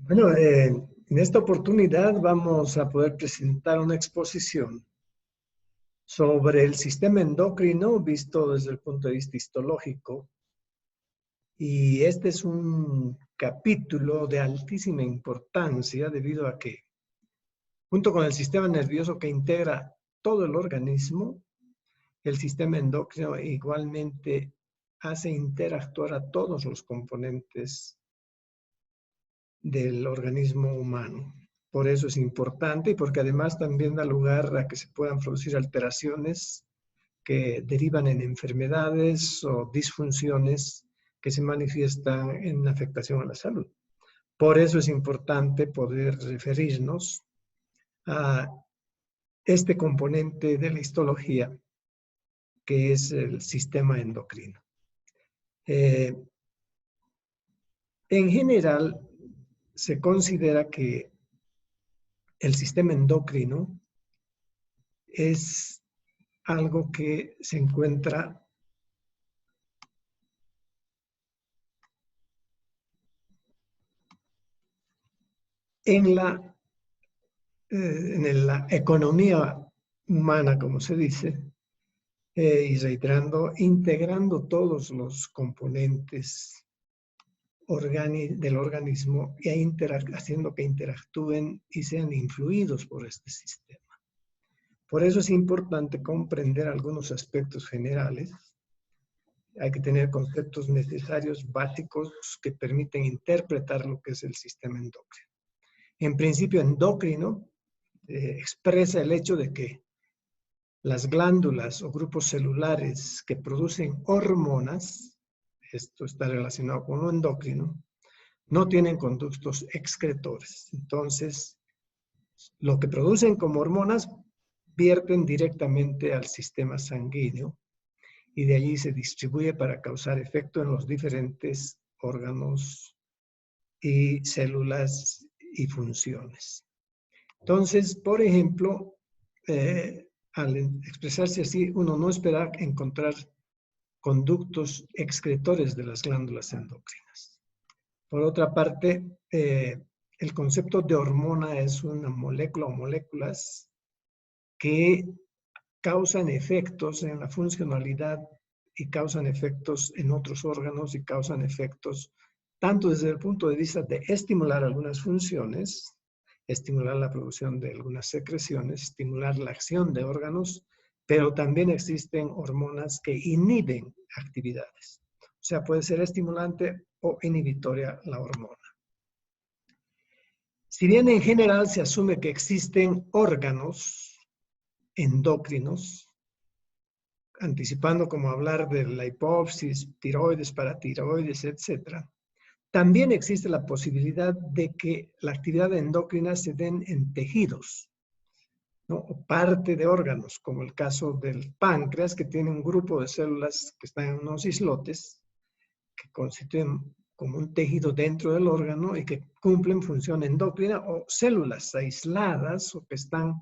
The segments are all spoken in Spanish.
Bueno, en esta oportunidad vamos a poder presentar una exposición sobre el sistema endocrino visto desde el punto de vista histológico. Y este es un capítulo de altísima importancia debido a que, junto con el sistema nervioso que integra todo el organismo, el sistema endocrino igualmente hace interactuar a todos los componentes del organismo humano. Por eso es importante y porque además también da lugar a que se puedan producir alteraciones que derivan en enfermedades o disfunciones que se manifiestan en afectación a la salud. Por eso es importante poder referirnos a este componente de la histología que es el sistema endocrino. En general, se considera que el sistema endocrino es algo que se encuentra en la economía humana, como se dice, y reiterando, integrando todos los componentes del organismo y haciendo que interactúen y sean influidos por este sistema. Por eso es importante comprender algunos aspectos generales. Hay que tener conceptos necesarios, básicos, que permiten interpretar lo que es el sistema endocrino. En principio, endocrino expresa el hecho de que las glándulas o grupos celulares que producen hormonas, esto está relacionado con lo endocrino, no tienen conductos excretores. Entonces, lo que producen como hormonas vierten directamente al sistema sanguíneo y de allí se distribuye para causar efecto en los diferentes órganos y células y funciones. Entonces, por ejemplo, al expresarse así, uno no espera encontrar conductos excretores de las glándulas endocrinas. Por otra parte, el concepto de hormona es una molécula o moléculas que causan efectos en la funcionalidad y causan efectos en otros órganos y causan efectos tanto desde el punto de vista de estimular algunas funciones, estimular la producción de algunas secreciones, estimular la acción de órganos, pero también existen hormonas que inhiben actividades. O sea, puede ser estimulante o inhibitoria la hormona. Si bien en general se asume que existen órganos endocrinos, anticipando como hablar de la hipófisis, tiroides, paratiroides, etc., también existe la posibilidad de que la actividad endocrina se den en tejidos, ¿no? O parte de órganos, como el caso del páncreas, que tiene un grupo de células que están en unos islotes, que constituyen como un tejido dentro del órgano y que cumplen función endocrina, o células aisladas o que están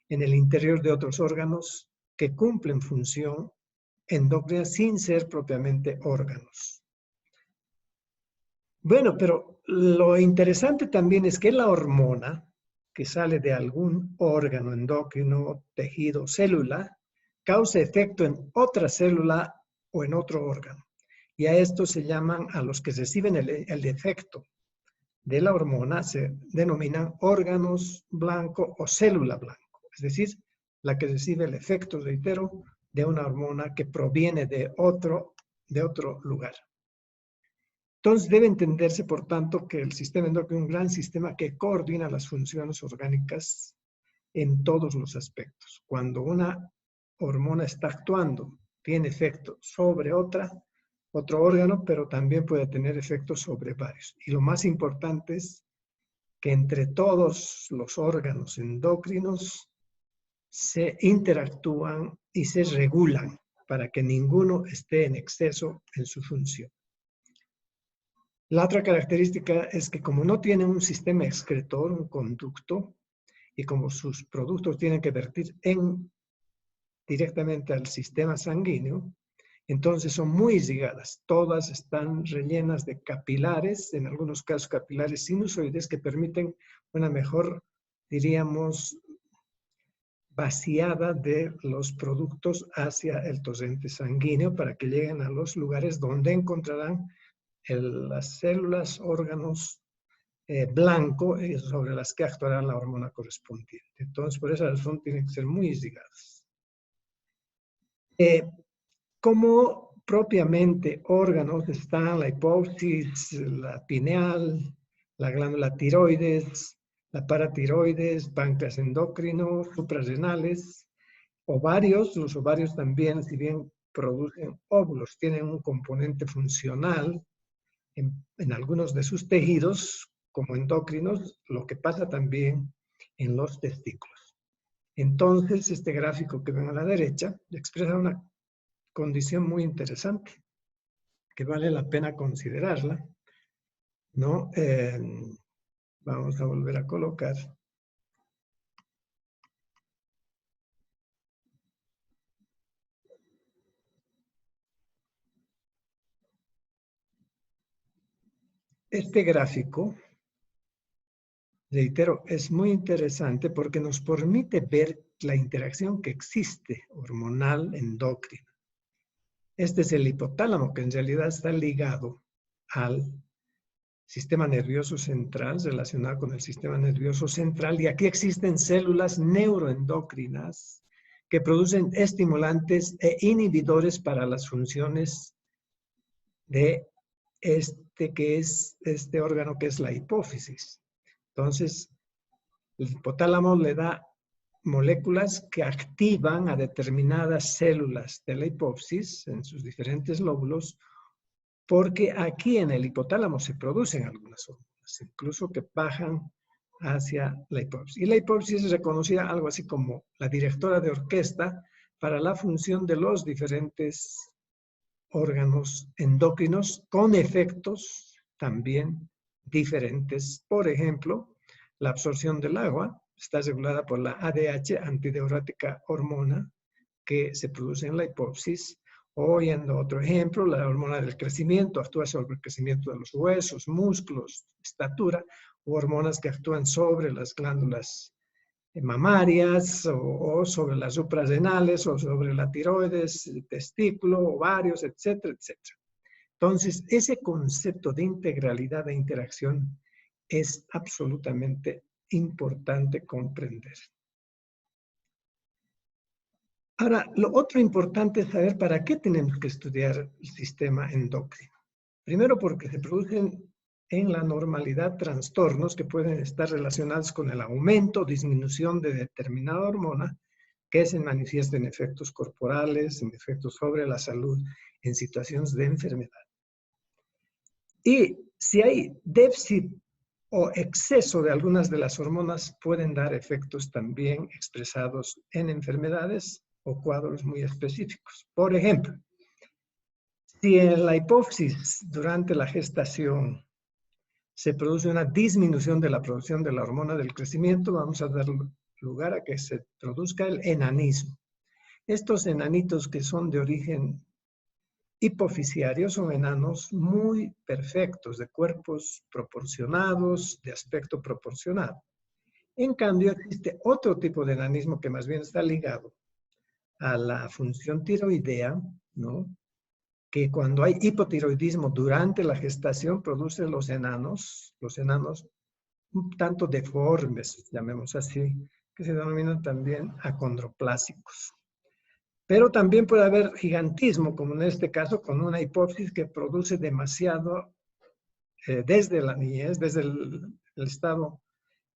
en el interior de otros órganos que cumplen función endocrina sin ser propiamente órganos. Bueno, pero lo interesante también es que la hormona que sale de algún órgano endocrino, tejido, célula, causa efecto en otra célula o en otro órgano. Y a esto se llaman, a los que reciben el efecto de la hormona, se denominan órganos blanco o célula blanco. Es decir, la que recibe el efecto, reitero, de una hormona que proviene de otro lugar. Entonces debe entenderse, por tanto, que el sistema endocrino es un gran sistema que coordina las funciones orgánicas en todos los aspectos. Cuando una hormona está actuando, tiene efecto sobre otro órgano, pero también puede tener efectos sobre varios. Y lo más importante es que entre todos los órganos endocrinos se interactúan y se regulan para que ninguno esté en exceso en su función. La otra característica es que como no tienen un sistema excretor, un conducto, y como sus productos tienen que vertir directamente al sistema sanguíneo, Entonces son muy irrigadas. Todas están rellenas de capilares, en algunos casos capilares sinusoides que permiten una mejor, diríamos, vaciada de los productos hacia el torrente sanguíneo para que lleguen a los lugares donde encontrarán las células, órganos blanco sobre las que actuará la hormona correspondiente. Entonces, por esa razón tienen que ser muy irrigadas. Como propiamente órganos están la hipófisis, la pineal, la glándula tiroides, la paratiroides, páncreas endocrino, suprarrenales, ovarios. Los ovarios también, si bien producen óvulos, tienen un componente funcional en algunos de sus tejidos, como endocrinos, lo que pasa también en los testículos. Entonces, este gráfico que ven a la derecha expresa una condición muy interesante, que vale la pena considerarla, ¿no? Vamos a volver a colocar. Este gráfico, reitero, es muy interesante porque nos permite ver la interacción que existe hormonal endocrina. Este es el hipotálamo, que en realidad está ligado al sistema nervioso central, relacionado con el sistema nervioso central, y aquí existen células neuroendocrinas que producen estimulantes e inhibidores para las funciones de este órgano que es la hipófisis. Entonces, el hipotálamo le da moléculas que activan a determinadas células de la hipófisis en sus diferentes lóbulos, porque aquí en el hipotálamo se producen algunas hormonas, incluso que bajan hacia la hipófisis. Y la hipófisis es reconocida algo así como la directora de orquesta para la función de los diferentes órganos endocrinos con efectos también diferentes. Por ejemplo, la absorción del agua está regulada por la ADH, antidiurética hormona, que se produce en la hipófisis. O, yendo a otro ejemplo, la hormona del crecimiento actúa sobre el crecimiento de los huesos, músculos, estatura, u hormonas que actúan sobre las glándulas mamarias o sobre las suprarrenales o sobre la tiroides, el testículo, ovarios, etcétera, etcétera. Entonces, ese concepto de integralidad e interacción es absolutamente importante comprender. Ahora, lo otro importante es saber para qué tenemos que estudiar el sistema endocrino. Primero, porque se producen en la normalidad trastornos que pueden estar relacionados con el aumento o disminución de determinada hormona que se manifiesta en efectos corporales, en efectos sobre la salud, en situaciones de enfermedad. Y si hay déficit o exceso de algunas de las hormonas, pueden dar efectos también expresados en enfermedades o cuadros muy específicos. Por ejemplo, si en la hipófisis durante la gestación se produce una disminución de la producción de la hormona del crecimiento, vamos a dar lugar a que se produzca el enanismo. Estos enanitos que son de origen hipofisiario son enanos muy perfectos, de cuerpos proporcionados, de aspecto proporcionado. En cambio, existe otro tipo de enanismo que más bien está ligado a la función tiroidea, ¿no? Que cuando hay hipotiroidismo durante la gestación produce los enanos un tanto deformes, llamemos así, que se denominan también acondroplásicos. Pero también puede haber gigantismo, como en este caso, con una hipófisis que produce demasiado desde la niñez, desde el estado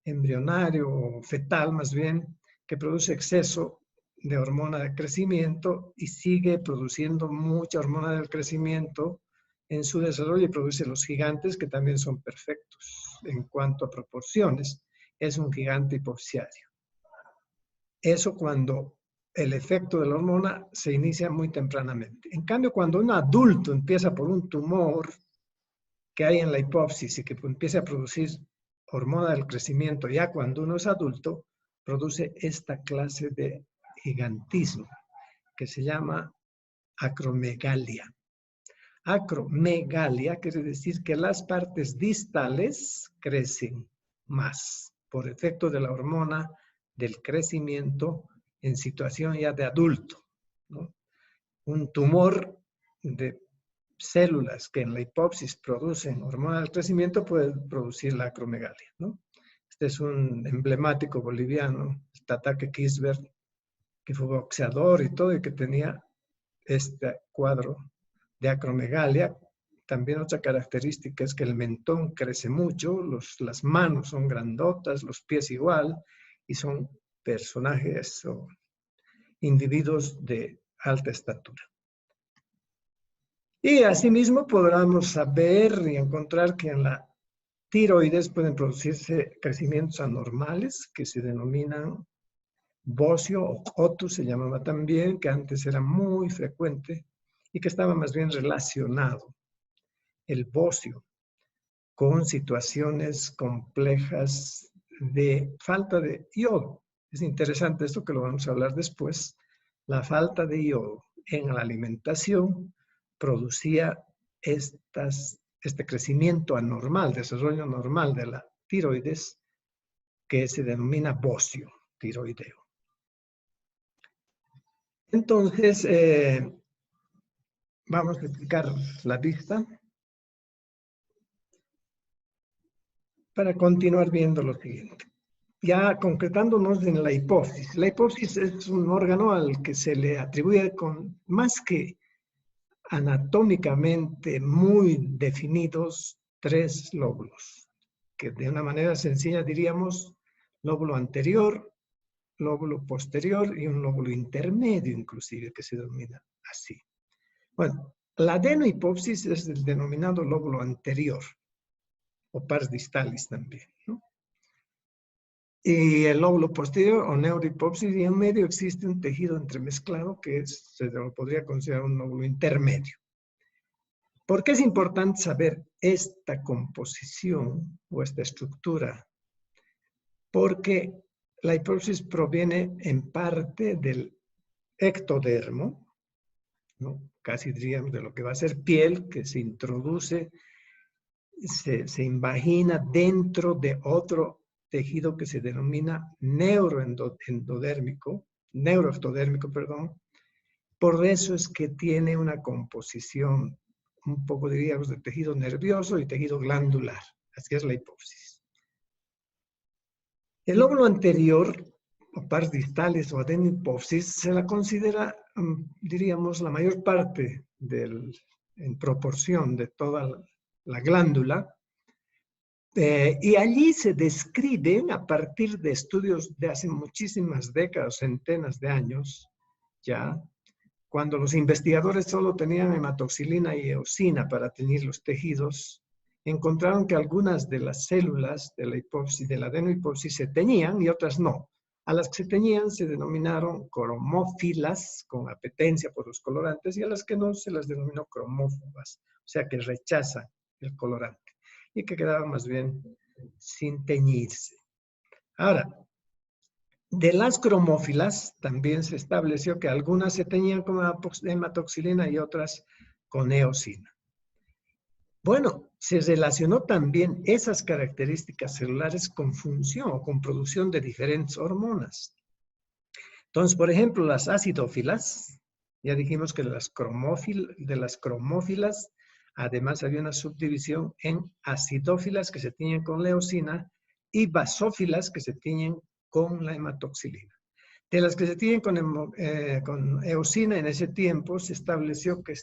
embrionario o fetal más bien, que produce exceso de hormona de crecimiento y sigue produciendo mucha hormona del crecimiento en su desarrollo y produce los gigantes que también son perfectos en cuanto a proporciones. Es un gigante hipofisiario. Eso cuando el efecto de la hormona se inicia muy tempranamente. En cambio, cuando un adulto empieza por un tumor que hay en la hipófisis y que empieza a producir hormona del crecimiento ya cuando uno es adulto, produce esta clase de gigantismo que se llama acromegalia. Acromegalia quiere decir que las partes distales crecen más por efecto de la hormona del crecimiento en situación ya de adulto, ¿no? Un tumor de células que en la hipófisis producen hormona del crecimiento puede producir la acromegalia, ¿no? Este es un emblemático boliviano, Tataque Kisbert, que fue boxeador y todo, y que tenía este cuadro de acromegalia. También otra característica es que el mentón crece mucho, las manos son grandotas, los pies igual, y son personajes o individuos de alta estatura. Y asimismo podremos saber y encontrar que en la tiroides pueden producirse crecimientos anormales que se denominan bocio o cotus, se llamaba también, que antes era muy frecuente y que estaba más bien relacionado, el bocio, con situaciones complejas de falta de yodo. Es interesante esto, que lo vamos a hablar después. La falta de yodo en la alimentación producía este crecimiento anormal, desarrollo normal de la tiroides, que se denomina bocio tiroideo. Entonces, vamos a explicar la vista para continuar viendo lo siguiente. Ya concretándonos en la hipófisis. La hipófisis es un órgano al que se le atribuye con más que anatómicamente muy definidos 3 lóbulos, que de una manera sencilla diríamos lóbulo anterior, lóbulo posterior y un lóbulo intermedio inclusive, que se denomina así. Bueno, la adenohipófisis es el denominado lóbulo anterior, o pars distalis también, ¿no? Y el lóbulo posterior o neurohipófisis, y en medio existe un tejido entremezclado que se lo podría considerar un lóbulo intermedio. ¿Por qué es importante saber esta composición o esta estructura? Porque la hipófisis proviene en parte del ectodermo, ¿no? Casi diríamos de lo que va a ser piel, que se introduce, se invagina dentro de otro tejido que se denomina neuroectodérmico, perdón. Por eso es que tiene una composición un poco, diríamos, de tejido nervioso y tejido glandular. Así es la hipófisis. El lóbulo anterior, o pars distales o adenohipófisis, se la considera, diríamos, la mayor parte en proporción de toda la glándula. Y allí se describen, a partir de estudios de hace muchísimas décadas, centenas de años, ya, cuando los investigadores solo tenían hematoxilina y eosina para teñir los tejidos, encontraron que algunas de las células de la hipófisis, de la adenohipófisis, se teñían y otras no. A las que se teñían se denominaron cromófilas, con apetencia por los colorantes, y a las que no se las denominó cromófobas, o sea que rechazan el colorante, y que quedaban más bien sin teñirse. Ahora, de las cromófilas también se estableció que algunas se teñían con hematoxilina y otras con eosina. Bueno, se relacionó también esas características celulares con función o con producción de diferentes hormonas. Entonces, por ejemplo, las acidófilas, ya dijimos que de las cromófilas, además había una subdivisión en acidófilas que se tiñen con la eosina y basófilas que se tiñen con la hematoxilina. De las que se tiñen con eosina, en ese tiempo se estableció que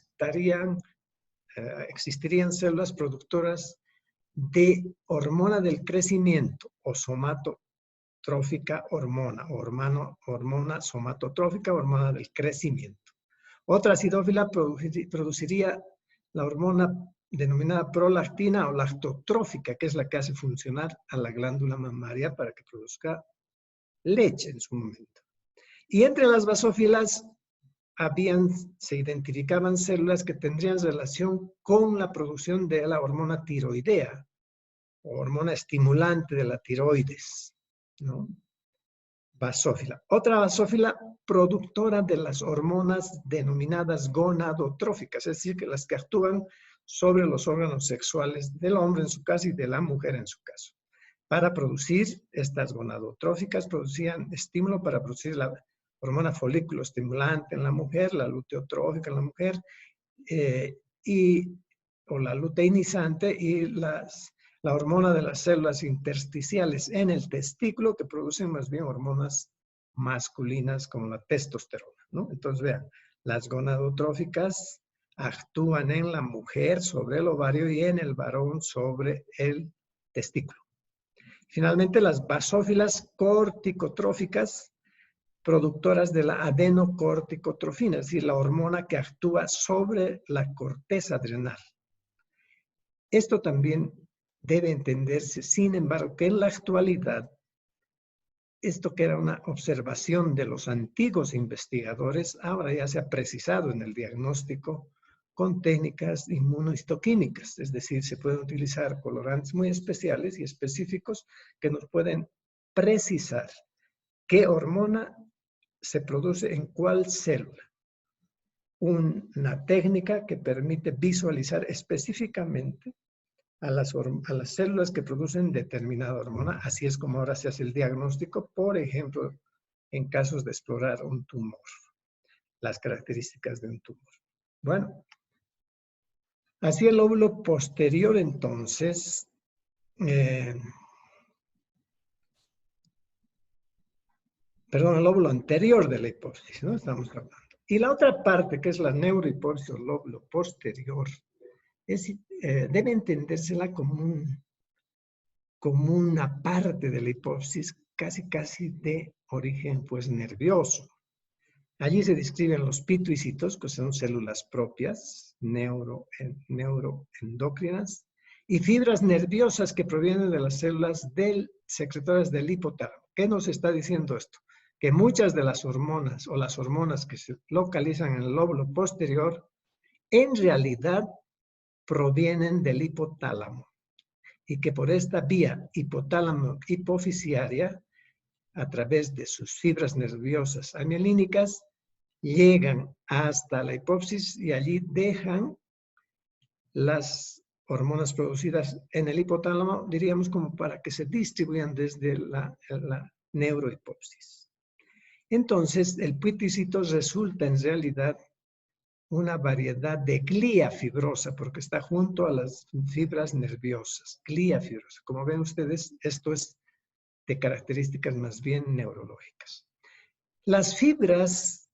existirían células productoras de hormona del crecimiento o somatotrófica hormona, hormona somatotrófica, hormona del crecimiento. Otra acidófila produciría la hormona denominada prolactina o lactotrófica, que es la que hace funcionar a la glándula mamaria para que produzca leche en su momento. Y entre las basófilas se identificaban células que tendrían relación con la producción de la hormona tiroidea, o hormona estimulante de la tiroides, ¿no? basófila. Otra basófila productora de las hormonas denominadas gonadotróficas, es decir, que las que actúan sobre los órganos sexuales del hombre en su caso y de la mujer en su caso. Para producir estas gonadotróficas, producían estímulo para producir la hormona folículo estimulante en la mujer, la luteotrófica en la mujer, o la luteinizante y la hormona de las células intersticiales en el testículo, que producen más bien hormonas masculinas como la testosterona, ¿no? Entonces, vean, las gonadotróficas actúan en la mujer sobre el ovario y en el varón sobre el testículo. Finalmente, las basófilas corticotróficas, productoras de la adenocorticotrofina, es decir, la hormona que actúa sobre la corteza adrenal. Esto también debe entenderse, sin embargo, que en la actualidad, esto que era una observación de los antiguos investigadores, ahora ya se ha precisado en el diagnóstico con técnicas inmunohistoquímicas, es decir, se pueden utilizar colorantes muy especiales y específicos que nos pueden precisar qué hormona se produce en cuál célula. Una técnica que permite visualizar específicamente a las células que producen determinada hormona. Así es como ahora se hace el diagnóstico, por ejemplo, en casos de explorar un tumor, las características de un tumor. Bueno, así el lóbulo posterior entonces, perdón, el lóbulo anterior de la hipófisis, ¿no? Estamos hablando. Y la otra parte, que es la neurohipófisis o lóbulo posterior, debe entendérsela como una parte de la hipófisis casi de origen pues nervioso. Allí se describen los pituicitos, que son células propias, neuroendocrinas, y fibras nerviosas que provienen de las células secretorias del hipotálamo. ¿Qué nos está diciendo esto? Que muchas de las hormonas o las hormonas que se localizan en el lóbulo posterior en realidad provienen del hipotálamo y que por esta vía hipotálamo-hipofisiaria, a través de sus fibras nerviosas amielínicas, llegan hasta la hipófisis y allí dejan las hormonas producidas en el hipotálamo, diríamos como para que se distribuyan desde la neurohipófisis. Entonces, el pituicito resulta en realidad una variedad de glía fibrosa, porque está junto a las fibras nerviosas, glía fibrosa. Como ven ustedes, esto es de características más bien neurológicas. Las fibras,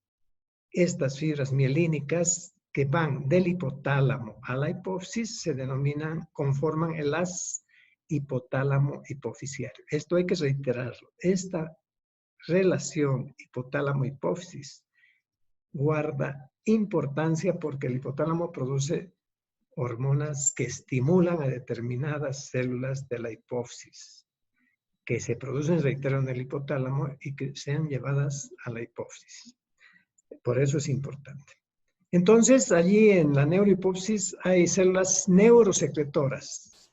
estas fibras mielínicas que van del hipotálamo a la hipófisis, se conforman el haz hipotálamo hipofisiario. Esto hay que reiterarlo. Esta relación hipotálamo-hipófisis guarda importancia porque el hipotálamo produce hormonas que estimulan a determinadas células de la hipófisis, que se producen, reitero, en el hipotálamo y que sean llevadas a la hipófisis. Por eso es importante. Entonces, allí en la neurohipófisis hay células neurosecretoras,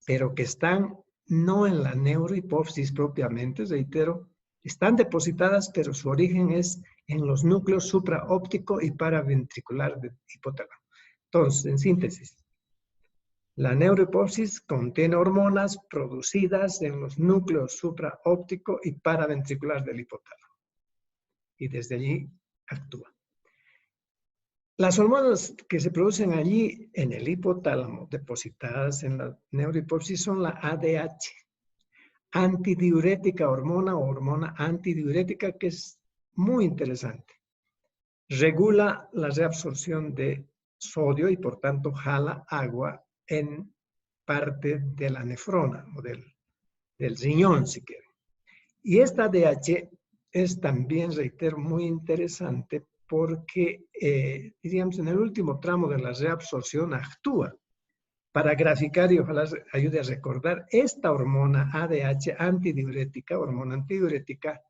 pero que están no en la neurohipófisis propiamente, reitero, están depositadas, pero su origen es en los núcleos supraóptico y paraventricular del hipotálamo. Entonces, en síntesis, la neurohipófisis contiene hormonas producidas en los núcleos supraóptico y paraventricular del hipotálamo. Y desde allí actúa. Las hormonas que se producen allí en el hipotálamo, depositadas en la neurohipófisis, son la ADH, antidiurética hormona o hormona antidiurética, que es muy interesante. Regula la reabsorción de sodio y por tanto jala agua en parte de la nefrona o del riñón, si quieren. Y esta ADH es también, reitero, muy interesante porque, diríamos, en el último tramo de la reabsorción actúa para graficar y ojalá ayude a recordar. Esta hormona ADH antidiurética, hormona antidiurética,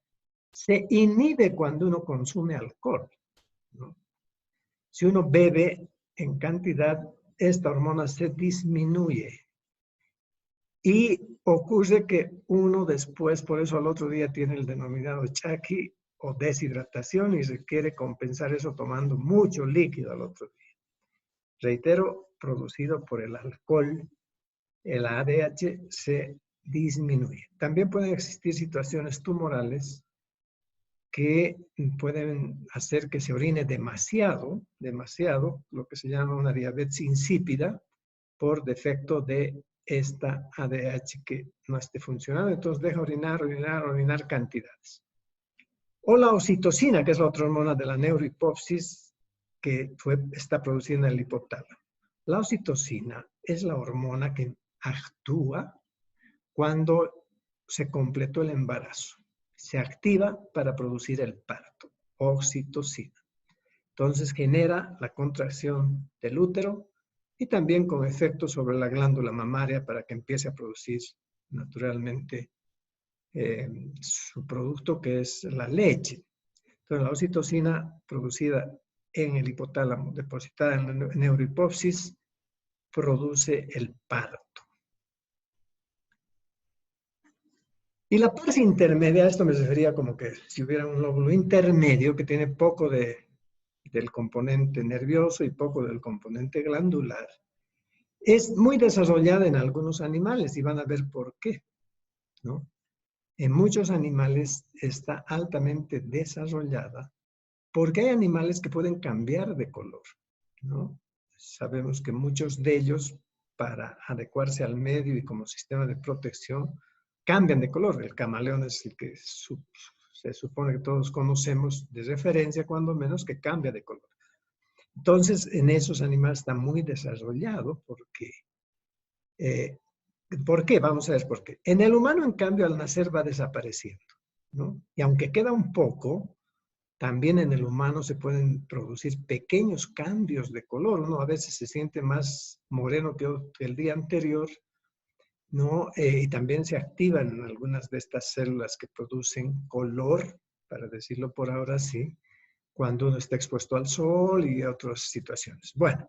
se inhibe cuando uno consume alcohol, ¿no? Si uno bebe en cantidad, esta hormona se disminuye. Y ocurre que uno después, por eso al otro día tiene el denominado chaki o deshidratación y requiere compensar eso tomando mucho líquido al otro día. Reitero, producido por el alcohol, el ADH se disminuye. También pueden existir situaciones tumorales que pueden hacer que se orine demasiado, lo que se llama una diabetes insípida, por defecto de esta ADH que no esté funcionando. Entonces deja orinar cantidades. O la oxitocina, que es la otra hormona de la neurohipófisis que está producida en el hipotálamo. La oxitocina es la hormona que actúa cuando se completó el embarazo. Se activa para producir el parto, oxitocina. Entonces genera la contracción del útero y también con efectos sobre la glándula mamaria para que empiece a producir naturalmente su producto que es la leche. Entonces la oxitocina producida en el hipotálamo, depositada en la neurohipófisis, produce el parto. Y la parte intermedia, a esto me refería como que si hubiera un lóbulo intermedio que tiene poco del componente nervioso y poco del componente glandular, es muy desarrollada en algunos animales y van a ver por qué, ¿no? En muchos animales está altamente desarrollada porque hay animales que pueden cambiar de color, ¿no? Sabemos que muchos de ellos, para adecuarse al medio y como sistema de protección, cambian de color. El camaleón es el que se supone que todos conocemos de referencia, cuando menos, que cambia de color. Entonces, en esos animales está muy desarrollado porque... ¿por qué? Vamos a ver por qué. En el humano, en cambio, al nacer va desapareciendo, ¿no? Y aunque queda un poco, también en el humano se pueden producir pequeños cambios de color. Uno a veces se siente más moreno que el día anterior, ¿no? Y también se activan algunas de estas células que producen color, para decirlo por ahora sí, cuando uno está expuesto al sol y a otras situaciones. Bueno,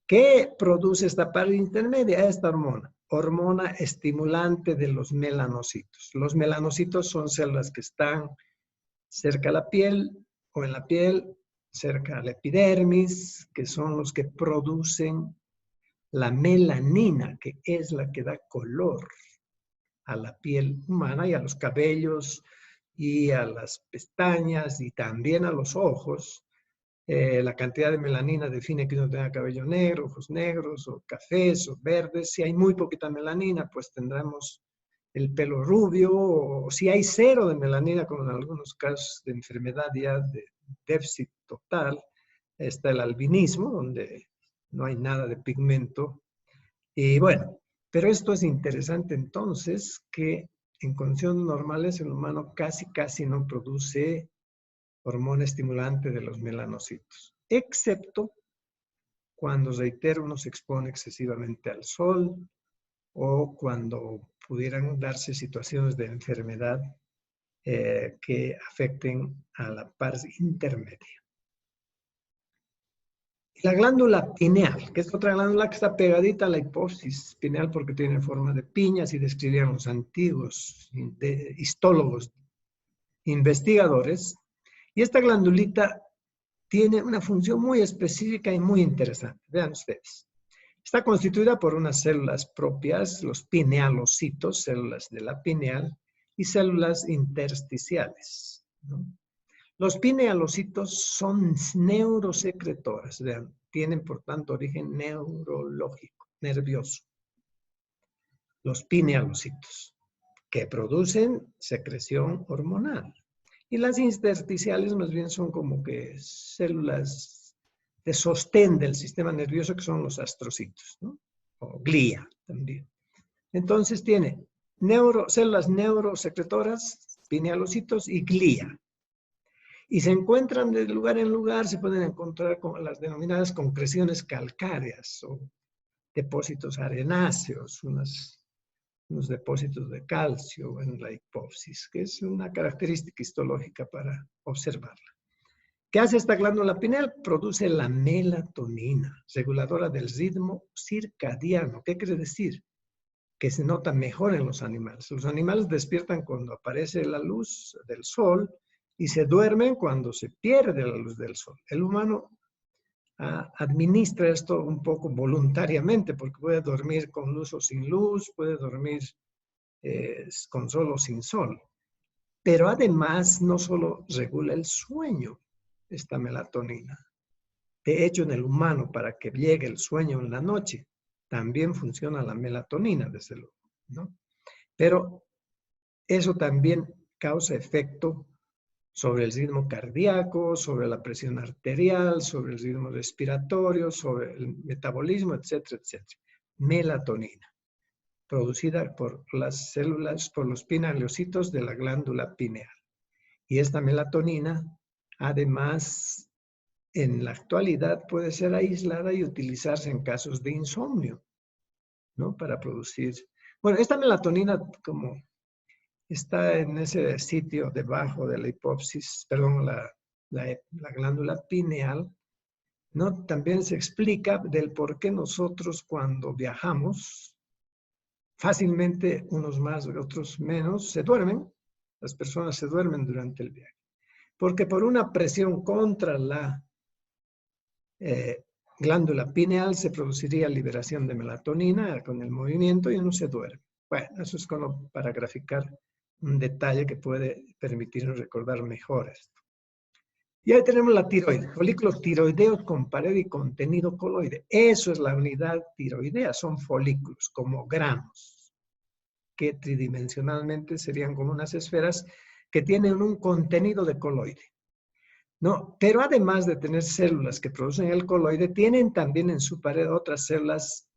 ¿qué produce esta parte intermedia? Esta hormona. Hormona estimulante de los melanocitos. Los melanocitos son células que están cerca a la piel o en la piel, cerca a la epidermis, que son los que producen la melanina, que es la que da color a la piel humana y a los cabellos y a las pestañas y también a los ojos. La cantidad de melanina define que uno tenga cabello negro, ojos negros, o cafés, o verdes. Si hay muy poquita melanina, pues tendremos el pelo rubio, o si hay cero de melanina, como en algunos casos de enfermedad ya de déficit total, está el albinismo, donde no hay nada de pigmento. Y bueno, pero esto es interesante entonces, que en condiciones normales el humano casi no produce hormona estimulante de los melanocitos, excepto cuando, reitero, uno se expone excesivamente al sol o cuando pudieran darse situaciones de enfermedad que afecten a la parte intermedia. La glándula pineal, que es otra glándula que está pegadita a la hipófisis pineal porque tiene forma de piña, así describían los antiguos histólogos investigadores. Y esta glandulita tiene una función muy específica y muy interesante. Vean ustedes. Está constituida por unas células propias, los pinealocitos, células de la pineal, y células intersticiales, ¿no? Los pinealocitos son neurosecretoras, vean, tienen por tanto origen neurológico, nervioso. Los pinealocitos, que producen secreción hormonal. Y las intersticiales más bien son como que células de sostén del sistema nervioso, que son los astrocitos, ¿no? O glía también. Entonces tiene células neurosecretoras, pinealocitos y glía. Y se encuentran de lugar en lugar, se pueden encontrar con las denominadas concreciones calcáreas o depósitos arenáceos, unos depósitos de calcio en la hipófisis, que es una característica histológica para observarla. ¿Qué hace esta glándula pineal? Produce la melatonina, reguladora del ritmo circadiano. ¿Qué quiere decir? que se nota mejor en los animales. Los animales despiertan cuando aparece la luz del sol y se duermen cuando se pierde la luz del sol. El humano administra esto un poco voluntariamente, porque puede dormir con luz o sin luz, puede dormir con sol o sin sol. Pero además no solo regula el sueño, esta melatonina. De hecho, en el humano, para que llegue el sueño en la noche, también funciona la melatonina, desde luego, ¿no? Pero eso también causa efecto sobre el ritmo cardíaco, sobre la presión arterial, sobre el ritmo respiratorio, sobre el metabolismo, etcétera, etcétera. Melatonina, producida por las células, por los pinealocitos de la glándula pineal. Y esta melatonina, además, en la actualidad puede ser aislada y utilizarse en casos de insomnio, ¿no? Para producir... Bueno, esta melatonina, como está en ese sitio debajo de la hipófisis, perdón, la glándula pineal, ¿no? También se explica del por qué nosotros cuando viajamos, fácilmente unos más, otros menos, se duermen. Las personas se duermen durante el viaje. Porque por una presión contra la glándula pineal se produciría liberación de melatonina con el movimiento y uno se duerme. Bueno, eso es como para graficar un detalle que puede permitirnos recordar mejor esto. Y ahí tenemos la tiroides, folículos tiroideos con pared y contenido coloide. Eso es la unidad tiroidea, son folículos como granos, que tridimensionalmente serían como unas esferas que tienen un contenido de coloide. ¿No? Pero además de tener células que producen el coloide, tienen también en su pared otras células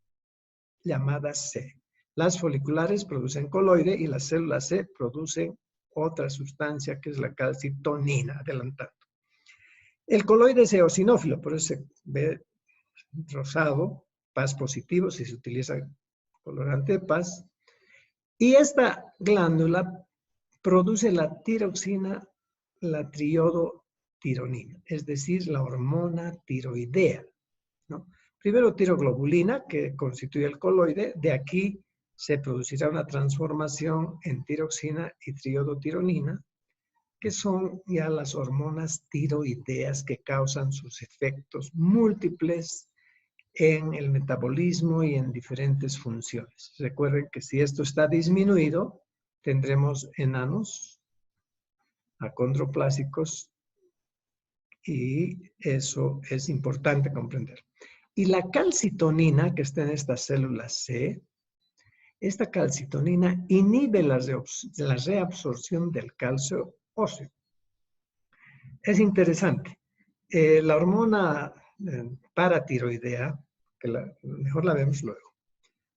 llamadas C. Las foliculares producen coloide y las células C producen otra sustancia que es la calcitonina, adelantando. El coloide es eosinófilo, por eso se ve rosado, paz positivo, si se utiliza colorante de paz. Y esta glándula produce la tiroxina, la triodotironina, es decir, la hormona tiroidea, ¿no? Primero tiroglobulina, que constituye el coloide, de aquí se producirá una transformación en tiroxina y triodotironina, que son ya las hormonas tiroideas que causan sus efectos múltiples en el metabolismo y en diferentes funciones. Recuerden que si esto está disminuido, tendremos enanos, acondroplásicos, y eso es importante comprender. Y la calcitonina que está en estas células C, esta calcitonina inhibe la reabsorción del calcio óseo. Es interesante. La hormona paratiroidea, que mejor la vemos luego,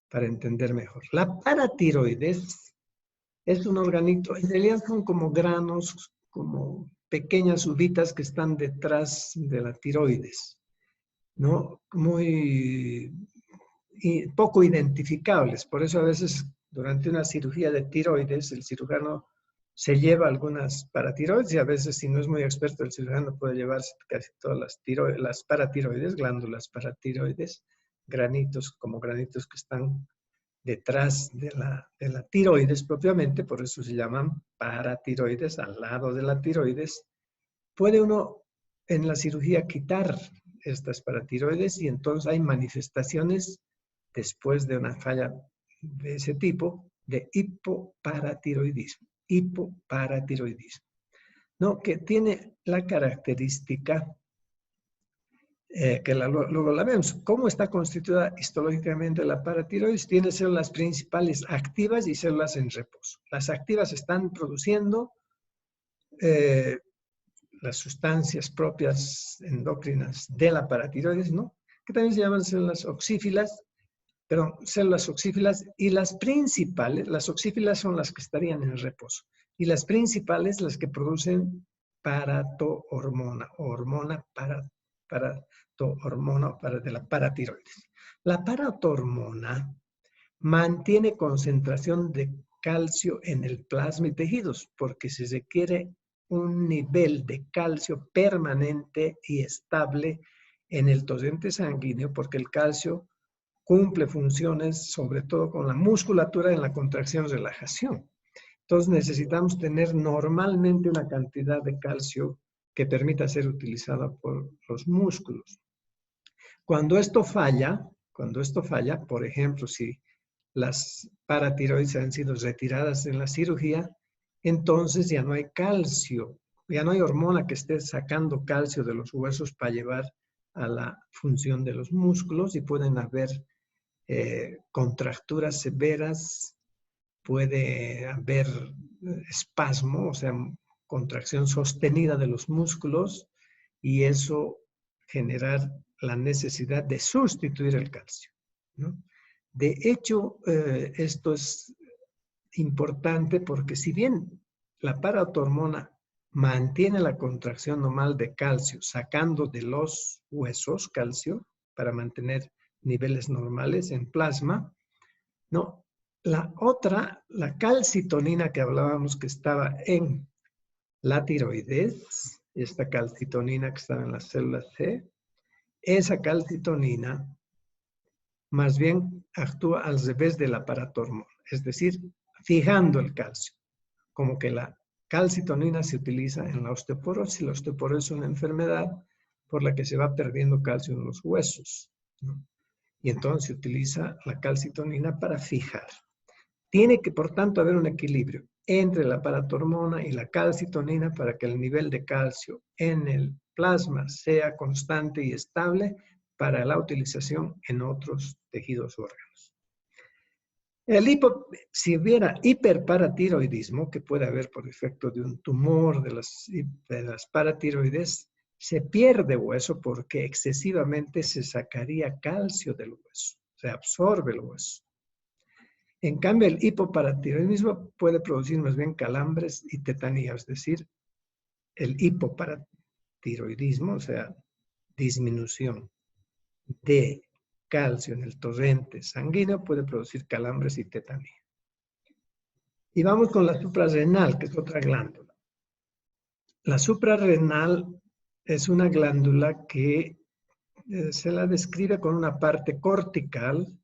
para entender mejor. La paratiroides es un organito, en realidad son como granos, como pequeñas uvitas que están detrás de la tiroides, ¿no? Muy poco identificables. Por eso a veces durante una cirugía de tiroides el cirujano se lleva algunas paratiroides y a veces, si no es muy experto, el cirujano puede llevarse casi todas las paratiroides, glándulas paratiroides, granitos, como granitos que están detrás de la tiroides propiamente, por eso se llaman paratiroides, al lado de la tiroides. Puede uno en la cirugía quitar estas paratiroides y entonces hay manifestaciones después de una falla de ese tipo de hipoparatiroidismo. Hipoparatiroidismo, ¿no? Que tiene la característica que luego la vemos. ¿Cómo está constituida histológicamente la paratiroides? Tiene células principales activas y células en reposo. Las activas están produciendo las sustancias propias endocrinas de la paratiroides, ¿no? Que también se llaman células oxífilas, pero células oxífilas, y las principales, las oxífilas son las que estarían en reposo, y las principales las que producen paratohormona, o hormona paratohormona de la paratiroides. La paratohormona mantiene concentración de calcio en el plasma y tejidos, porque se requiere un nivel de calcio permanente y estable en el torrente sanguíneo, porque el calcio cumple funciones sobre todo con la musculatura en la contracción-relajación. Entonces necesitamos tener normalmente una cantidad de calcio que permita ser utilizada por los músculos. Cuando esto falla, por ejemplo, si las paratiroides han sido retiradas en la cirugía, entonces ya no hay calcio, ya no hay hormona que esté sacando calcio de los huesos para llevar a la función de los músculos y pueden haber contracturas severas, puede haber espasmo, o sea, contracción sostenida de los músculos y eso generar la necesidad de sustituir el calcio, ¿no? De hecho, esto es importante porque si bien la paratormona mantiene la contracción normal de calcio, sacando de los huesos calcio para mantener niveles normales en plasma, no. La otra, la calcitonina que hablábamos que estaba en la tiroides, esta calcitonina que estaba en las células C, esa calcitonina más bien actúa al revés de la paratormona, es decir, fijando el calcio, como que la calcitonina se utiliza en la osteoporosis. La osteoporosis es una enfermedad por la que se va perdiendo calcio en los huesos, ¿no? Y entonces se utiliza la calcitonina para fijar. Tiene que, por tanto, haber un equilibrio entre la paratormona y la calcitonina para que el nivel de calcio en el plasma sea constante y estable para la utilización en otros tejidos o órganos. Si hubiera hiperparatiroidismo, que puede haber por efecto de un tumor de las paratiroides, se pierde hueso porque excesivamente se sacaría calcio del hueso, se absorbe el hueso. En cambio, el hipoparatiroidismo puede producir más bien calambres y tetanía, es decir, el hipoparatiroidismo, o sea, disminución de calcio en el torrente sanguíneo puede producir calambres y tetanía. Y vamos con la suprarrenal, que es otra glándula. La suprarrenal es una glándula que se la describe con una parte cortical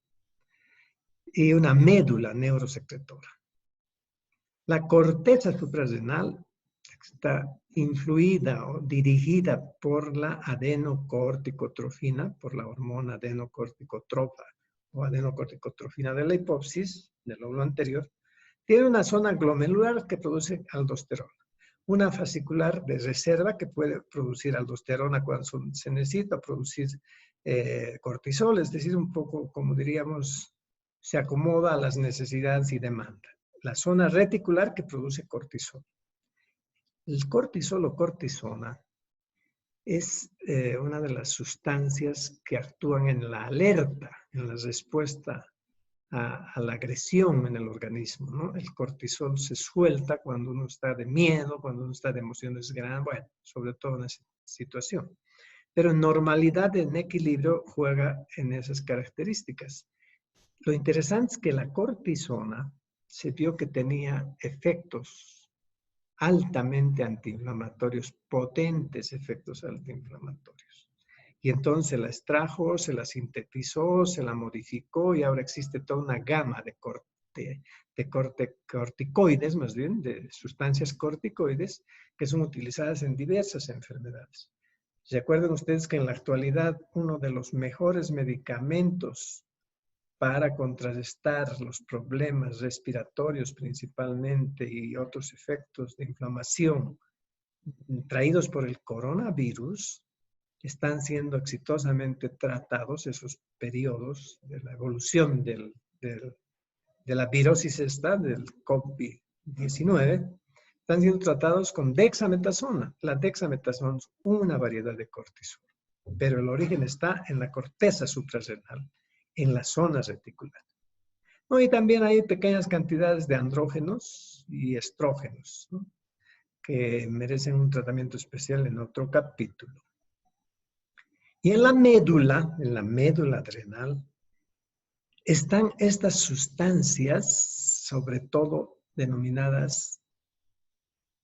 y una médula neurosecretora. La corteza suprarrenal está influida o dirigida por la adenocorticotrofina, por la hormona adenocorticotropa o adenocorticotrofina de la hipófisis, del lóbulo anterior. Tiene una zona glomerular que produce aldosterona, una fascicular de reserva que puede producir aldosterona cuando se necesita producir cortisol, es decir, un poco, como diríamos, se acomoda a las necesidades y demanda. La zona reticular que produce cortisol. El cortisol o cortisona es una de las sustancias que actúan en la alerta, en la respuesta a la agresión en el organismo, ¿no? El cortisol se suelta cuando uno está de miedo, cuando uno está de emociones grandes, bueno, sobre todo en esa situación. Pero en normalidad, en equilibrio, juega en esas características. Lo interesante es que la cortisona se vio que tenía efectos altamente antiinflamatorios, potentes efectos antiinflamatorios. Y entonces la extrajo, se la sintetizó, se la modificó y ahora existe toda una gama de corticoides, más bien, de sustancias corticoides que son utilizadas en diversas enfermedades. Recuerden ustedes que en la actualidad uno de los mejores medicamentos para contrarrestar los problemas respiratorios principalmente y otros efectos de inflamación traídos por el coronavirus, están siendo exitosamente tratados esos periodos de la evolución de la virosis esta, del COVID-19, están siendo tratados con dexametasona. La dexametasona es una variedad de cortisol, pero el origen está en la corteza suprarrenal, en la zona reticular. No, y también hay pequeñas cantidades de andrógenos y estrógenos, ¿no?, que merecen un tratamiento especial en otro capítulo. Y en la médula adrenal, están estas sustancias, sobre todo denominadas,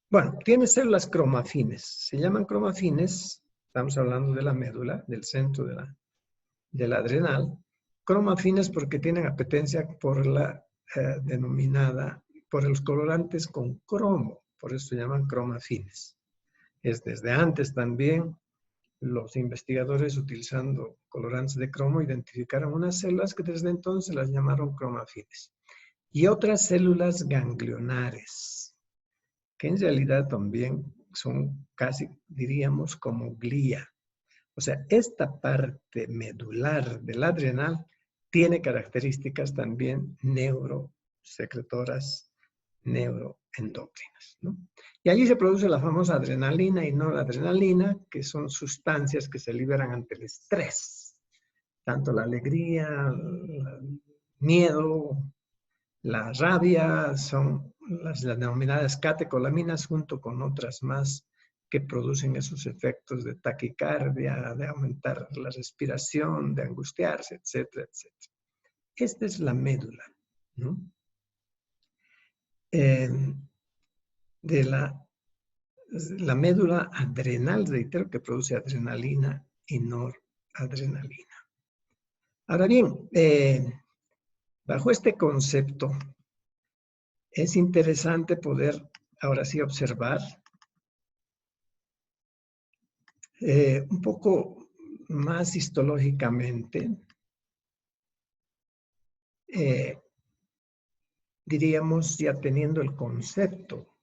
bueno, tiene células cromafines, se llaman cromafines, estamos hablando de la médula, del centro de la adrenal, Cromafines porque tienen apetencia por la por los colorantes con cromo, por eso se llaman cromafines. Es desde antes también los investigadores utilizando colorantes de cromo identificaron unas células que desde entonces las llamaron cromafines. Y otras células ganglionares, que en realidad también son casi, diríamos, como glía. O sea, esta parte medular del adrenal tiene características también neurosecretoras, neuroendocrinas, ¿no? Y allí se produce la famosa adrenalina y noradrenalina, que son sustancias que se liberan ante el estrés. Tanto la alegría, el miedo, la rabia, son las denominadas catecolaminas junto con otras más que producen esos efectos de taquicardia, de aumentar la respiración, de angustiarse, etcétera, etcétera. Esta es la médula, ¿no? De la médula adrenal, reitero, que produce adrenalina y noradrenalina. Ahora bien, bajo este concepto, es interesante poder, ahora sí, observar un poco más histológicamente, diríamos ya teniendo el concepto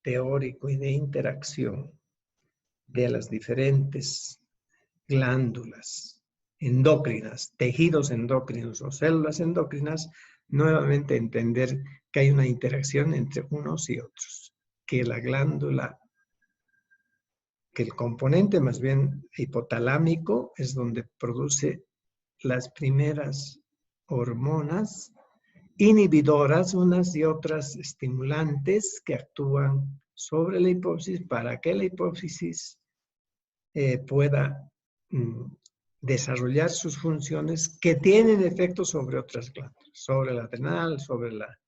teórico y de interacción de las diferentes glándulas endócrinas, tejidos endocrinos o células endocrinas, nuevamente entender que hay una interacción entre unos y otros, que la glándula, que el componente más bien hipotalámico es donde produce las primeras hormonas inhibidoras, unas y otras estimulantes que actúan sobre la hipófisis para que la hipófisis pueda desarrollar sus funciones que tienen efectos sobre otras glándulas, sobre la adrenal, sobre la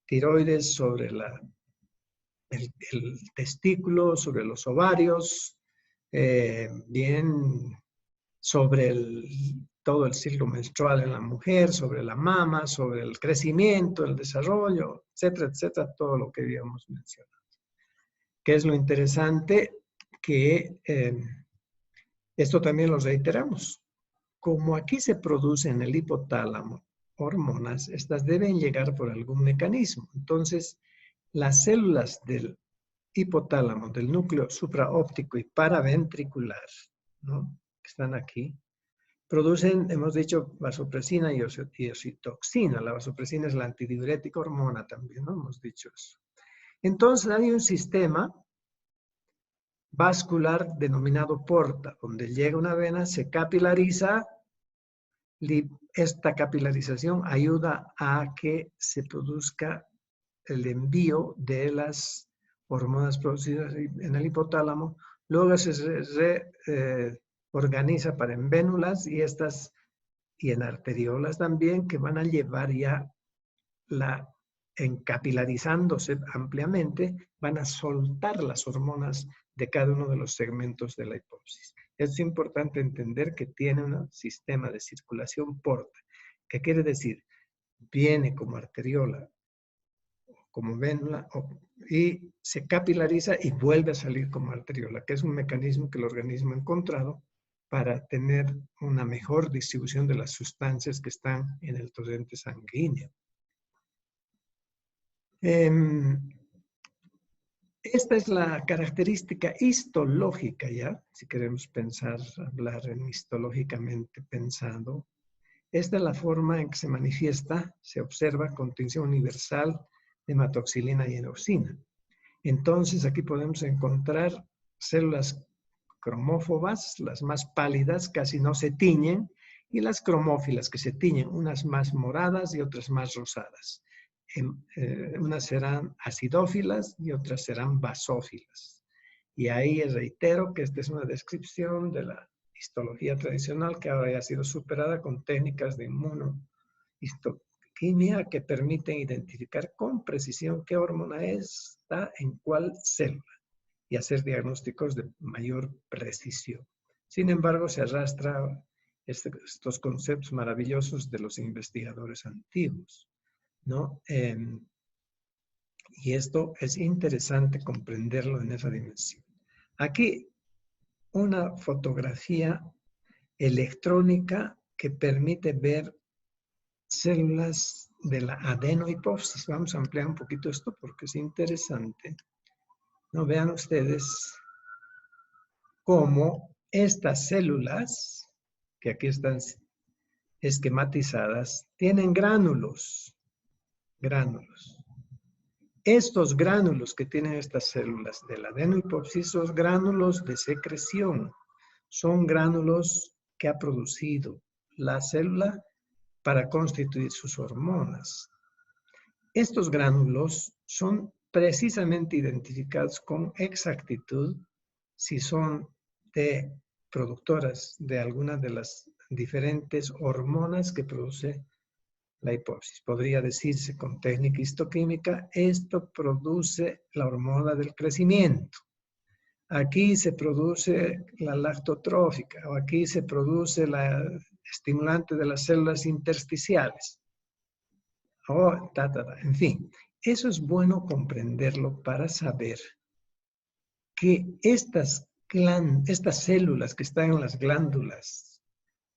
tiroides, sobre el testículo, sobre los ovarios, bien sobre todo el ciclo menstrual en la mujer, sobre la mama, sobre el crecimiento, el desarrollo, etcétera, etcétera, todo lo que habíamos mencionado. ¿Qué es lo interesante? Que esto también lo reiteramos. Como aquí se produce en el hipotálamo hormonas, estas deben llegar por algún mecanismo. Entonces, las células del hipotálamo, del núcleo supraóptico y paraventricular, ¿no?, que están aquí, producen, hemos dicho, vasopresina y oxitoxina. La vasopresina es la antidiurética hormona también, ¿no? Hemos dicho eso. Entonces hay un sistema vascular denominado porta, donde llega una vena, se capilariza. Esta capilarización ayuda a que se produzca el envío de las hormonas producidas en el hipotálamo. Luego se organiza para en vénulas y en arteriolas también, que van a llevar ya en capilarizándose ampliamente, van a soltar las hormonas de cada uno de los segmentos de la hipófisis. Es importante entender que tiene un sistema de circulación porta, que quiere decir, viene como arteriola, como vénula, y se capilariza y vuelve a salir como arteriola, que es un mecanismo que el organismo ha encontrado para tener una mejor distribución de las sustancias que están en el torrente sanguíneo. Esta es la característica histológica ya, si queremos pensar, hablar en histológicamente pensado. Esta es la forma en que se manifiesta, se observa contención universal de hematoxilina y eosina. Entonces aquí podemos encontrar células cromófobas, las más pálidas, casi no se tiñen, y las cromófilas que se tiñen, unas más moradas y otras más rosadas. Unas serán acidófilas y otras serán basófilas. Y ahí reitero que esta es una descripción de la histología tradicional que ahora ya ha sido superada con técnicas de inmunohistoquimia que permiten identificar con precisión qué hormona está en cuál célula y hacer diagnósticos de mayor precisión. Sin embargo, se arrastra estos conceptos maravillosos de los investigadores antiguos, ¿no? Y esto es interesante comprenderlo en esa dimensión. Aquí una fotografía electrónica que permite ver células de la adenohipófisis. Vamos a ampliar un poquito esto porque es interesante. ¿No? Vean ustedes cómo estas células, que aquí están esquematizadas, tienen gránulos. Estos gránulos que tienen estas células de la adenohipófisis son gránulos de secreción. Son gránulos que ha producido la célula para constituir sus hormonas. Estos gránulos son precisamente identificados con exactitud si son productoras de alguna de las diferentes hormonas que produce la hipófisis. Podría decirse con técnica histoquímica, esto produce la hormona del crecimiento. Aquí se produce la lactotrófica, o aquí se produce la estimulante de las células intersticiales. En fin, eso es bueno comprenderlo para saber que estas células que están en las glándulas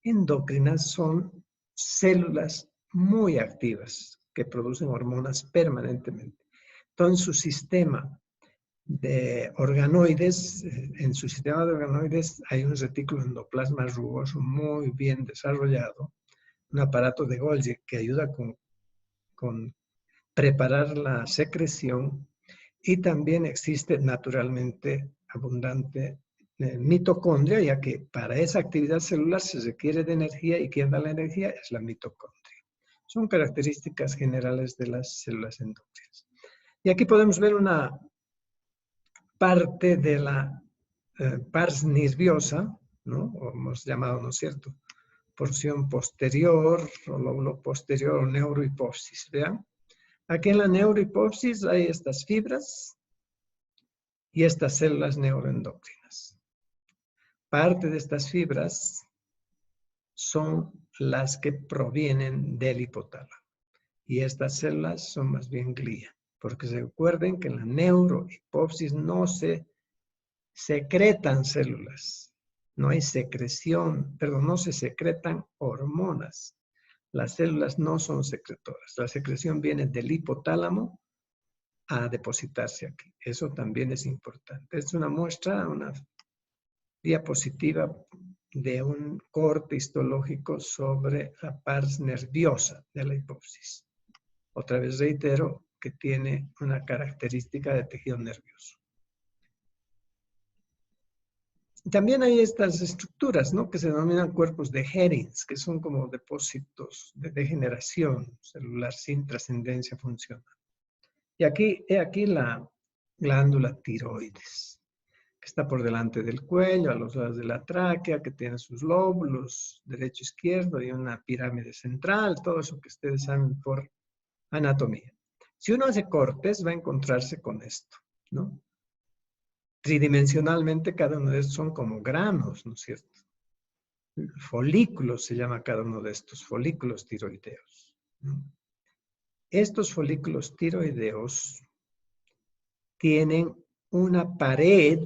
endocrinas son células muy activas que producen hormonas permanentemente. Entonces, su sistema de organoides, en su sistema de organoides hay un retículo endoplasma rugoso muy bien desarrollado, un aparato de Golgi que ayuda con preparar la secreción, y también existe naturalmente abundante mitocondria, ya que para esa actividad celular se requiere de energía y quien da la energía es la mitocondria. Son características generales de las células endócrinas. Y aquí podemos ver una parte de la pars nerviosa, ¿no? O hemos llamado, ¿no es cierto?, porción posterior o lóbulo posterior o neurohipófisis. Vean, aquí en la neurohipófisis hay estas fibras y estas células neuroendocrinas. Parte de estas fibras son las que provienen del hipotálamo. Y estas células son más bien glía. Porque recuerden que en la neurohipófisis no se secretan células. No hay secreción, perdón, no se secretan hormonas. Las células no son secretoras. La secreción viene del hipotálamo a depositarse aquí. Eso también es importante. Es una muestra, una diapositiva de un corte histológico sobre la pars nerviosa de la hipófisis. Otra vez reitero que tiene una característica de tejido nervioso. También hay estas estructuras, ¿no?, que se denominan cuerpos de Herrings, que son como depósitos de degeneración celular sin trascendencia funcional. Y aquí la glándula tiroides, que está por delante del cuello, a los lados de la tráquea, que tiene sus lóbulos derecho, izquierdo y una pirámide central, todo eso que ustedes saben por anatomía. Si uno hace cortes, va a encontrarse con esto, ¿no? Tridimensionalmente, cada uno de estos son como granos, ¿no es cierto? Folículos se llama cada uno de estos, folículos tiroideos, ¿no? Estos folículos tiroideos tienen una pared,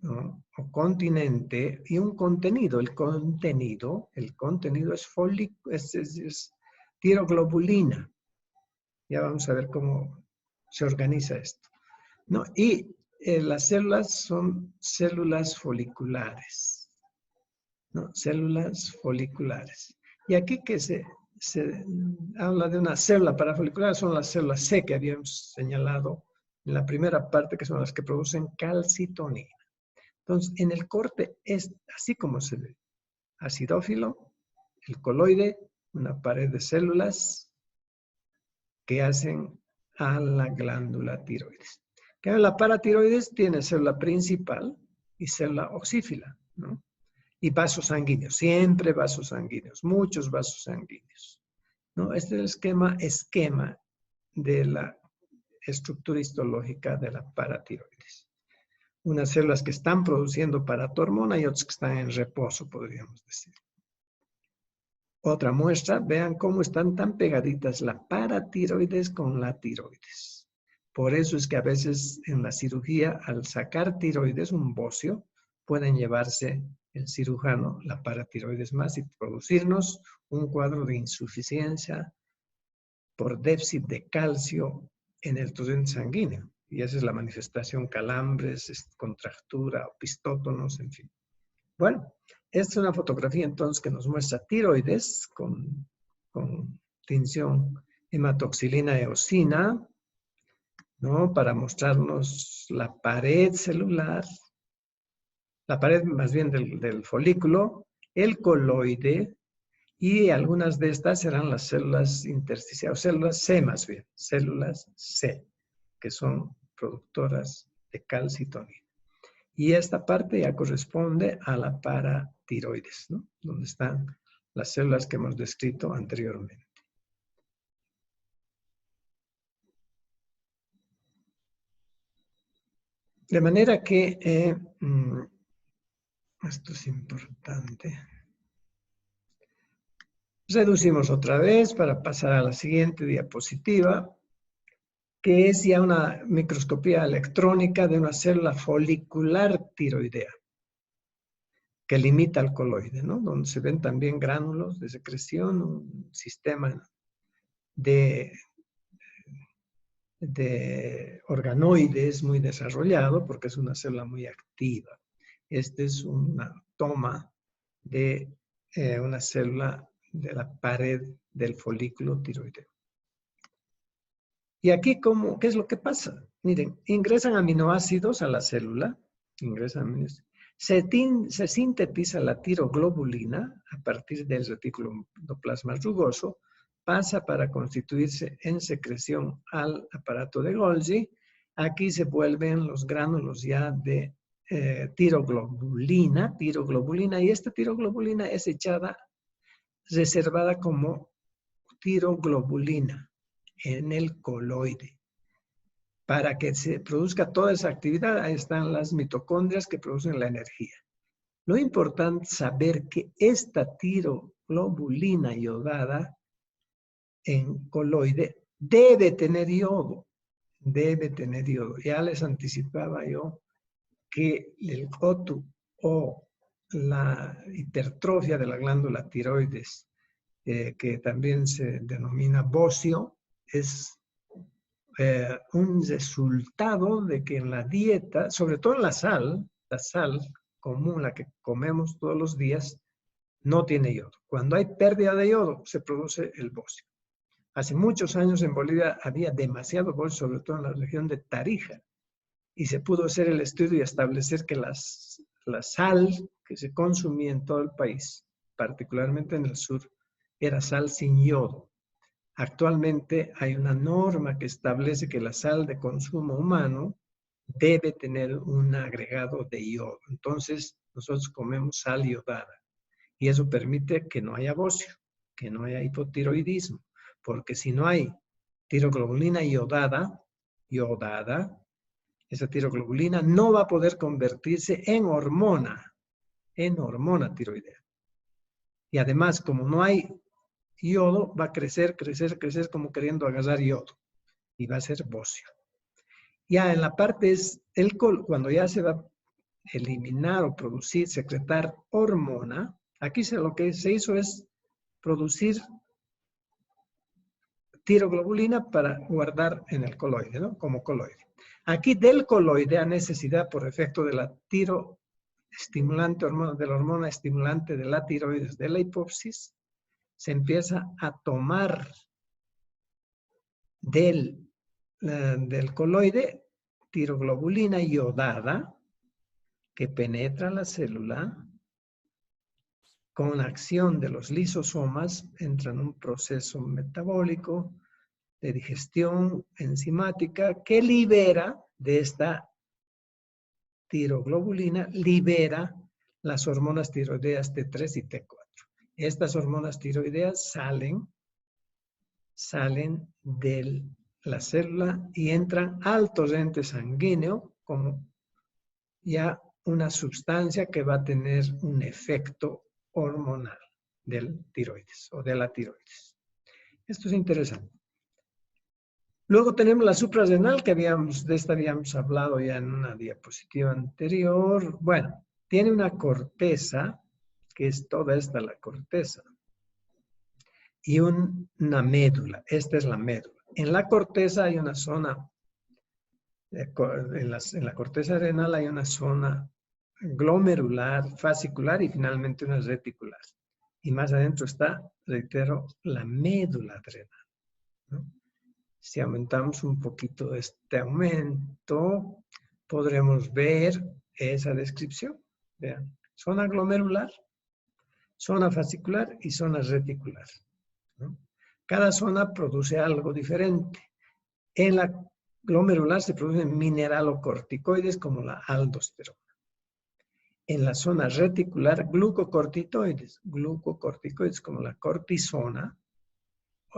¿no?, o continente y un contenido. El contenido es tiroglobulina. Ya vamos a ver cómo se organiza esto, ¿no? Y las células son células foliculares, ¿no? Células foliculares. Y aquí que se habla de una célula parafolicular, son las células C que habíamos señalado en la primera parte, que son las que producen calcitonina. Entonces, en el corte es así como se ve. Acidófilo, el coloide, una pared de células que hacen a la glándula tiroides. Que la paratiroides tiene célula principal y célula oxífila, ¿no? Y vasos sanguíneos, siempre vasos sanguíneos, muchos vasos sanguíneos, ¿no? Este es el esquema de la estructura histológica de la paratiroides. Unas células que están produciendo paratormona y otras que están en reposo, podríamos decir. Otra muestra, vean cómo están tan pegaditas la paratiroides con la tiroides. Por eso es que a veces en la cirugía, al sacar tiroides, un bocio, pueden llevarse el cirujano la paratiroides más y producirnos un cuadro de insuficiencia por déficit de calcio en el torrente sanguíneo. Y esa es la manifestación: calambres, contractura, opistótonos, en fin. Bueno, esta es una fotografía entonces que nos muestra tiroides con tinción hematoxilina eosina, ¿no? Para mostrarnos la pared celular, la pared más bien del folículo, el coloide, y algunas de estas serán las células intersticiales, células C más bien, células C, que son productoras de calcitonina. Y esta parte ya corresponde a la paratiroides, ¿no? Donde están las células que hemos descrito anteriormente. De manera que, esto es importante. Reducimos otra vez para pasar a la siguiente diapositiva, que es ya una microscopía electrónica de una célula folicular tiroidea, que limita al coloide, ¿no? Donde se ven también gránulos de secreción, un sistema de organoides muy desarrollado, porque es una célula muy activa. Esta es una toma de una célula de la pared del folículo tiroideo. Y aquí, ¿qué es lo que pasa? Miren, ingresan aminoácidos a la célula, se sintetiza la tiroglobulina a partir del retículo endoplasma rugoso, pasa para constituirse en secreción al aparato de Golgi. Aquí se vuelven los gránulos ya de tiroglobulina, y esta tiroglobulina es reservada como tiroglobulina en el coloide. Para que se produzca toda esa actividad, ahí están las mitocondrias que producen la energía. Lo importante es saber que esta tiroglobulina iodada en coloide debe tener yodo. Ya les anticipaba yo que el COTU o la hipertrofia de la glándula tiroides, que también se denomina bocio, es un resultado de que en la dieta, sobre todo en la sal común, la que comemos todos los días, no tiene yodo. Cuando hay pérdida de yodo, se produce el bocio. Hace muchos años en Bolivia había demasiado bocio, sobre todo en la región de Tarija, y se pudo hacer el estudio y establecer que la sal que se consumía en todo el país, particularmente en el sur, era sal sin yodo. Actualmente hay una norma que establece que la sal de consumo humano debe tener un agregado de yodo. Entonces, nosotros comemos sal iodada y eso permite que no haya bocio, que no haya hipotiroidismo, porque si no hay tiroglobulina iodada, esa tiroglobulina no va a poder convertirse en hormona tiroidea. Y además, como no hay yodo, va a crecer como queriendo agarrar yodo y va a ser bocio. Ya en la parte cuando ya se va a eliminar o producir, secretar hormona, aquí lo que se hizo es producir tiroglobulina para guardar en el coloide, ¿no? Como coloide. Aquí del coloide, a necesidad por efecto de la tiroestimulante, de la hormona estimulante de la tiroides de la hipófisis, se empieza a tomar del coloide tiroglobulina iodada que penetra la célula con acción de los lisosomas, entra en un proceso metabólico de digestión enzimática que libera de esta tiroglobulina, libera las hormonas tiroideas T3 y T4. Estas hormonas tiroideas salen de la célula y entran al torrente sanguíneo como ya una sustancia que va a tener un efecto hormonal. del tiroides o de la tiroides. Esto es interesante. Luego tenemos la suprarrenal, que de esta habíamos hablado ya en una diapositiva anterior. Bueno, tiene una corteza, que es toda esta la corteza, y una médula. Esta es la médula. En la corteza hay una zona, en la corteza renal hay una zona glomerular, fascicular y finalmente una reticular. Y más adentro está, reitero, la médula adrenal, ¿no? Si aumentamos un poquito este aumento, podremos ver esa descripción. Vean, zona glomerular, zona fascicular y zona reticular, ¿no? Cada zona produce algo diferente. En la glomerular se producen mineralocorticoides como la aldosterona. En la zona reticular, glucocorticoides como la cortisona,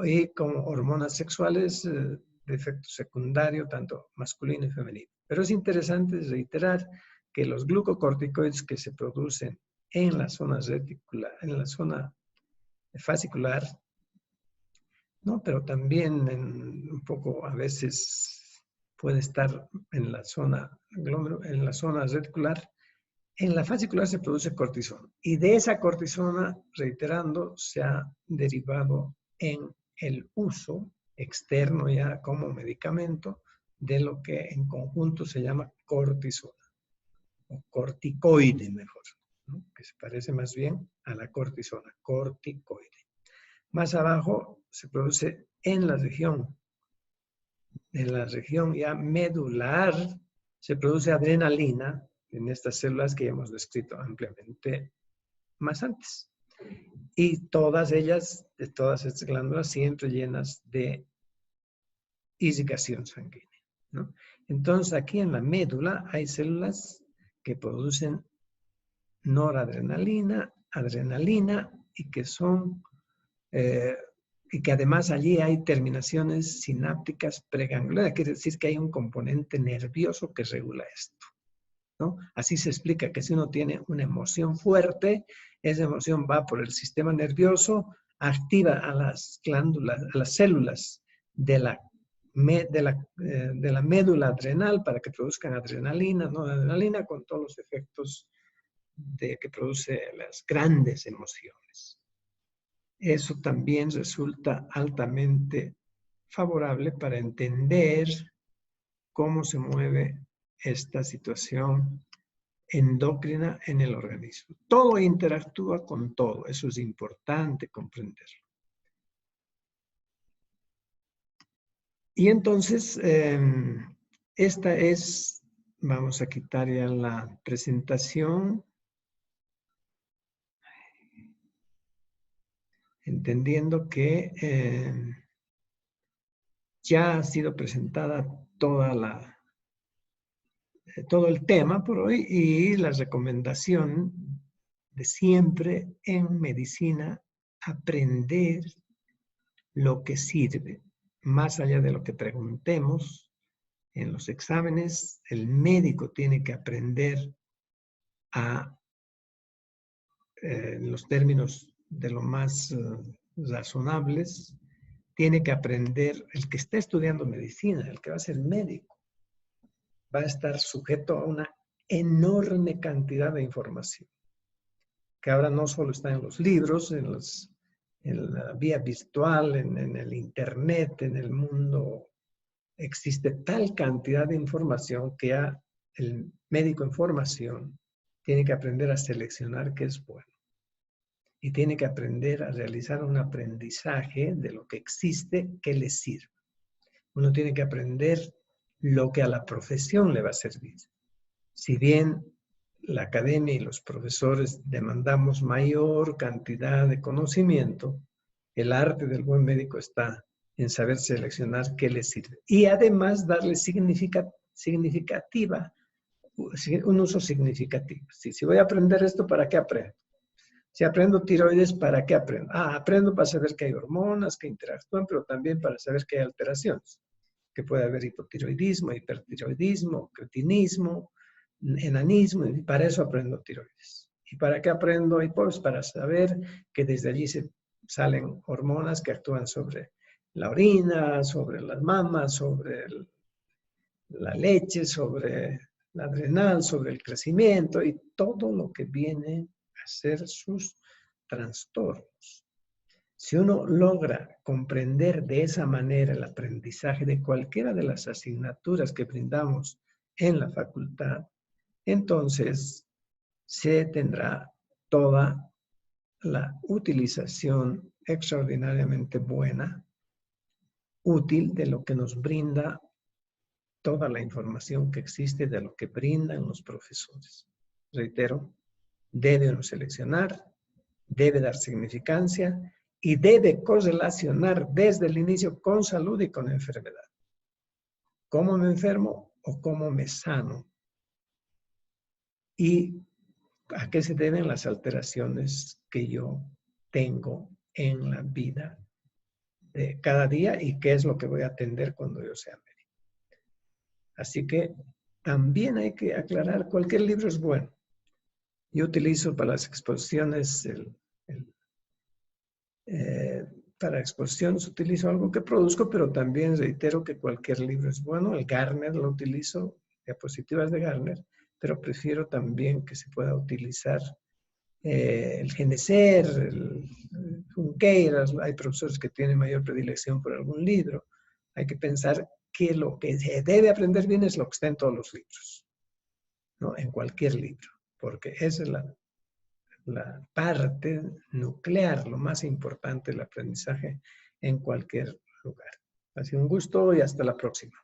y como hormonas sexuales de efecto secundario, tanto masculino y femenino. Pero es interesante reiterar que los glucocorticoides que se producen en la zona reticular, en la zona fascicular, ¿no? Pero también un poco a veces puede estar en la zona reticular. En la fascicular se produce cortisona y de esa cortisona, reiterando, se ha derivado en el uso externo ya como medicamento de lo que en conjunto se llama cortisona o corticoide mejor, ¿no? Que se parece más bien a la cortisona, corticoide. Más abajo se produce en la región ya medular, se produce adrenalina en estas células que ya hemos descrito ampliamente más antes. Y todas ellas, de todas estas glándulas, siempre llenas de irrigación sanguínea, ¿no? Entonces, aquí en la médula hay células que producen noradrenalina, adrenalina, y que son, y que además allí hay terminaciones sinápticas preganglianas, quiere decir que hay un componente nervioso que regula esto, ¿no? Así se explica que si uno tiene una emoción fuerte, esa emoción va por el sistema nervioso, activa a las glándulas, a las células de la médula adrenal para que produzcan adrenalina, ¿no? Adrenalina con todos los efectos que produce las grandes emociones. Eso también resulta altamente favorable para entender cómo se mueve esta situación endocrina en el organismo. Todo interactúa con todo, eso es importante comprenderlo. Y entonces, esta es, vamos a quitar ya la presentación, entendiendo que ya ha sido presentada todo el tema por hoy y la recomendación de siempre en medicina, aprender lo que sirve. Más allá de lo que preguntemos en los exámenes, el médico tiene que aprender en los términos de lo más razonables, tiene que aprender, el que está estudiando medicina, el que va a ser médico, va a estar sujeto a una enorme cantidad de información, que ahora no solo está en los libros, en la vía virtual, en el internet, en el mundo. Existe tal cantidad de información que ya el médico en formación tiene que aprender a seleccionar qué es bueno. Y tiene que aprender a realizar un aprendizaje de lo que existe que le sirva. Uno tiene que aprender lo que a la profesión le va a servir. Si bien la academia y los profesores demandamos mayor cantidad de conocimiento, el arte del buen médico está en saber seleccionar qué le sirve. Y además darle un uso significativo. Si voy a aprender esto, ¿para qué aprendo? Si aprendo tiroides, ¿para qué aprendo? Aprendo para saber que hay hormonas que interactúan, pero también para saber que hay alteraciones, que puede haber hipotiroidismo, hipertiroidismo, cretinismo, enanismo, y para eso aprendo tiroides. ¿Y para qué aprendo? Y pues para saber que desde allí se salen hormonas que actúan sobre la orina, sobre las mamas, sobre la leche, sobre la adrenal, sobre el crecimiento y todo lo que viene a ser sus trastornos. Si uno logra comprender de esa manera el aprendizaje de cualquiera de las asignaturas que brindamos en la facultad, entonces se tendrá toda la utilización extraordinariamente buena, útil de lo que nos brinda toda la información que existe, de lo que brindan los profesores. Reitero, debe uno seleccionar, debe dar significancia y debe correlacionar desde el inicio con salud y con enfermedad. ¿Cómo me enfermo o cómo me sano? ¿Y a qué se deben las alteraciones que yo tengo en la vida de cada día y qué es lo que voy a atender cuando yo sea médico? Así que también hay que aclarar, cualquier libro es bueno. Yo utilizo para las exposiciones, para exposiciones utilizo algo que produzco, pero también reitero que cualquier libro es bueno. El Gardner lo utilizo, diapositivas de Gardner, pero prefiero también que se pueda utilizar el Geneser, el Junqueiras. Hay profesores que tienen mayor predilección por algún libro. Hay que pensar que lo que se debe aprender bien es lo que está en todos los libros, ¿no? En cualquier libro, porque esa es la parte nuclear, lo más importante del aprendizaje en cualquier lugar. Ha sido un gusto y hasta la próxima.